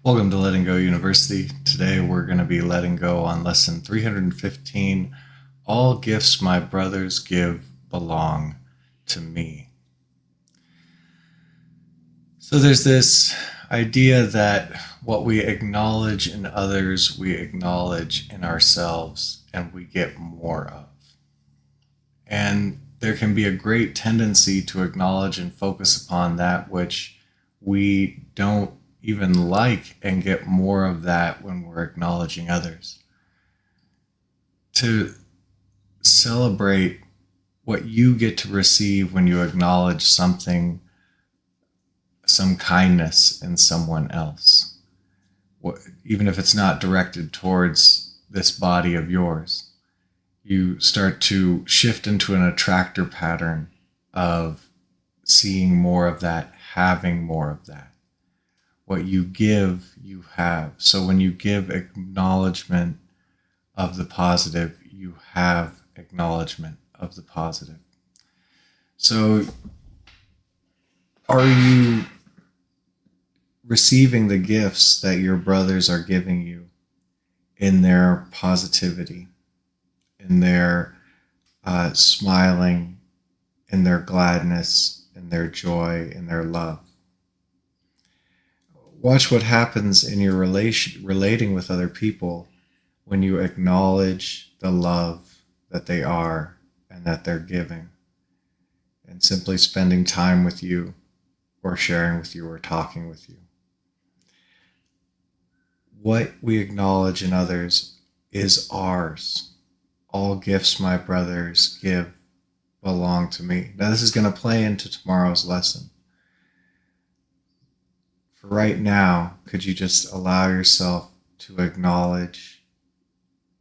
Welcome to Letting Go University. Today we're going to be letting go on lesson 315. All gifts my brothers give belong to me. So there's this idea that what we acknowledge in others, we acknowledge in ourselves, and we get more of. And there can be a great tendency to acknowledge and focus upon that which we don't even like and get more of that when we're acknowledging others. To celebrate what you get to receive when you acknowledge something, some kindness in someone else, even if it's not directed towards this body of yours, you start to shift into an attractor pattern of seeing more of that, having more of that. What you give, you have. So when you give acknowledgement of the positive, you have acknowledgement of the positive. So are you receiving the gifts that your brothers are giving you in their positivity, in their smiling, in their gladness, in their joy, in their love? Watch what happens in your relating with other people when you acknowledge the love that they are and that they're giving, and simply spending time with you or sharing with you or talking with you. What we acknowledge in others is ours. All gifts my brothers give belong to me. Now this is going to play into tomorrow's lesson. For right now, could you just allow yourself to acknowledge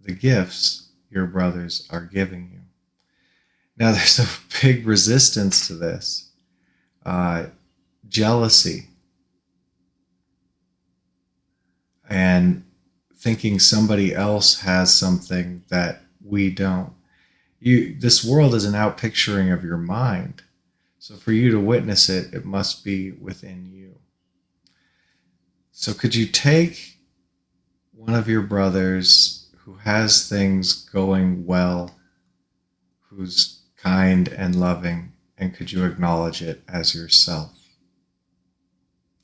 the gifts your brothers are giving you? Now, there's a big resistance to this. Jealousy. And thinking somebody else has something that we don't. This world is an outpicturing of your mind. So for you to witness it, it must be within you. So could you take one of your brothers who has things going well, who's kind and loving, and could you acknowledge it as yourself?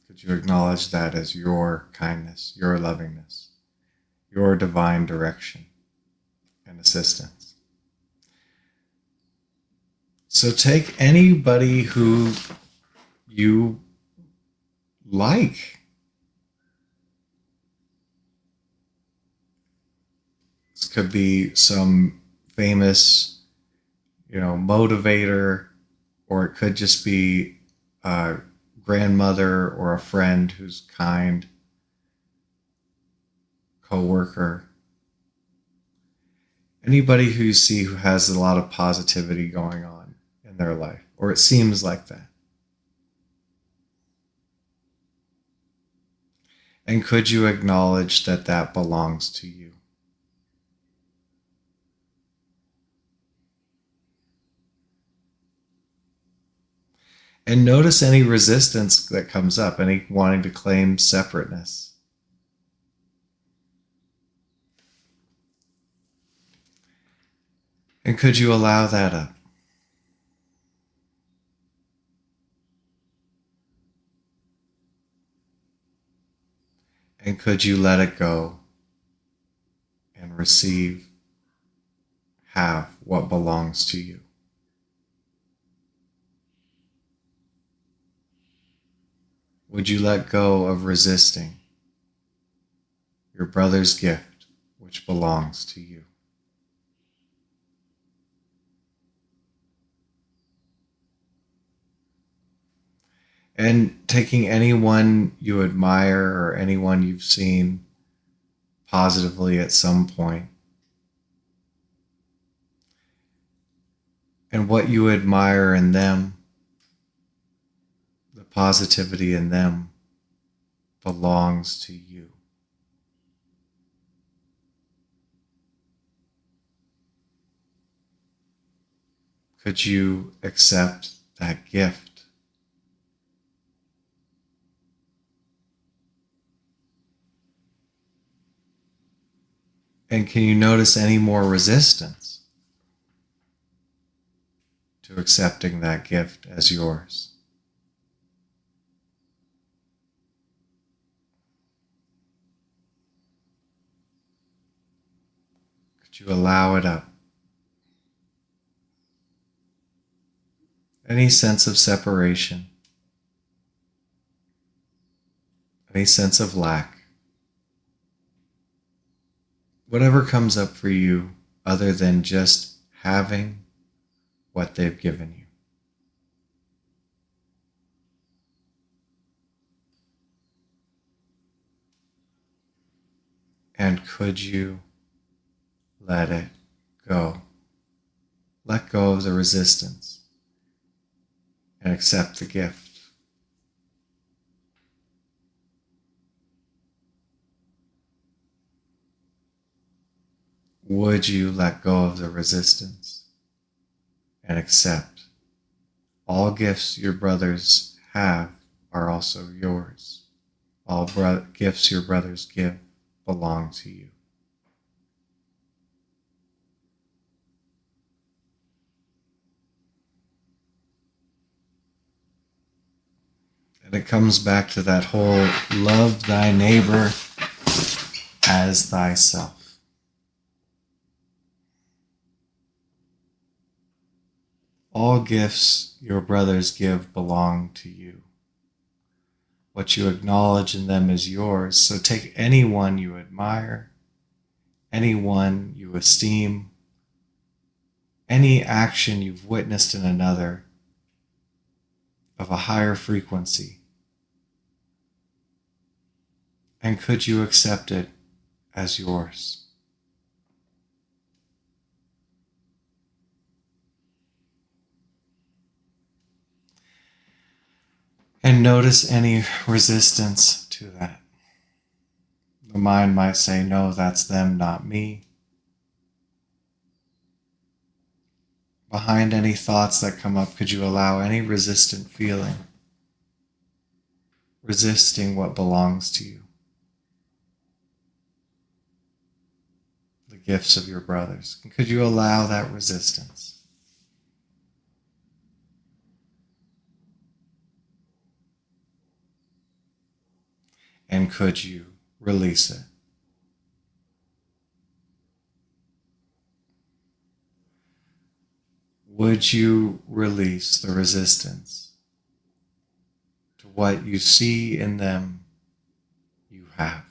Could you acknowledge that as your kindness, your lovingness, your divine direction and assistance? So take anybody who you like. This could be some famous, motivator, or it could just be a grandmother or a friend who's kind, coworker. Anybody who you see who has a lot of positivity going on in their life, or it seems like that. And could you acknowledge that that belongs to you? And notice any resistance that comes up, any wanting to claim separateness. And could you allow that up? And could you let it go and receive, have what belongs to you? Would you let go of resisting your brother's gift, which belongs to you? And taking anyone you admire or anyone you've seen positively at some point, and what you admire in them, the positivity in them, belongs to you. Could you accept that gift? And can you notice any more resistance to accepting that gift as yours? Could you allow it up? Any sense of separation? Any sense of lack? Whatever comes up for you other than just having what they've given you. And could you let it go? Let go of the resistance and accept the gift. Would you let go of the resistance and accept all gifts your brothers have are also yours? All gifts your brothers give belong to you. And it comes back to that whole love thy neighbor as thyself. All gifts your brothers give belong to you. What you acknowledge in them is yours. So take anyone you admire, anyone you esteem, any action you've witnessed in another of a higher frequency, and could you accept it as yours? And notice any resistance to that. The mind might say, no, that's them, not me. Behind any thoughts that come up, could you allow any resistant feeling, resisting what belongs to you? The gifts of your brothers. And could you allow that resistance? And could you release it? Would you release the resistance to what you see in them you have?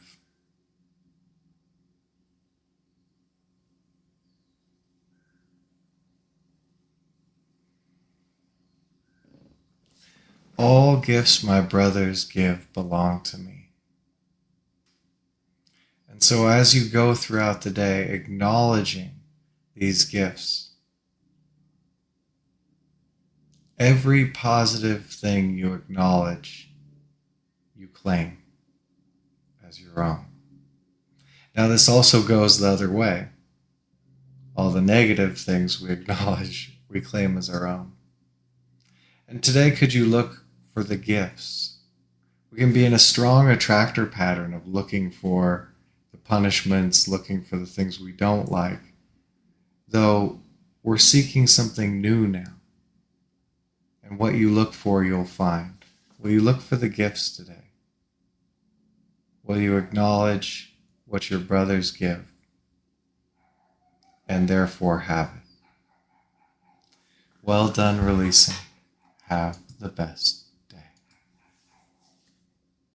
All gifts my brothers give belong to me. And so as you go throughout the day acknowledging these gifts, every positive thing you acknowledge, you claim as your own. Now this also goes the other way. All the negative things we acknowledge, we claim as our own. And today, could you look for the gifts? We can be in a strong attractor pattern of looking for the punishments, looking for the things we don't like, though we're seeking something new now. And what you look for, you'll find. Will you look for the gifts today? Will you acknowledge what your brothers give and therefore have it? Well done releasing. Have the best.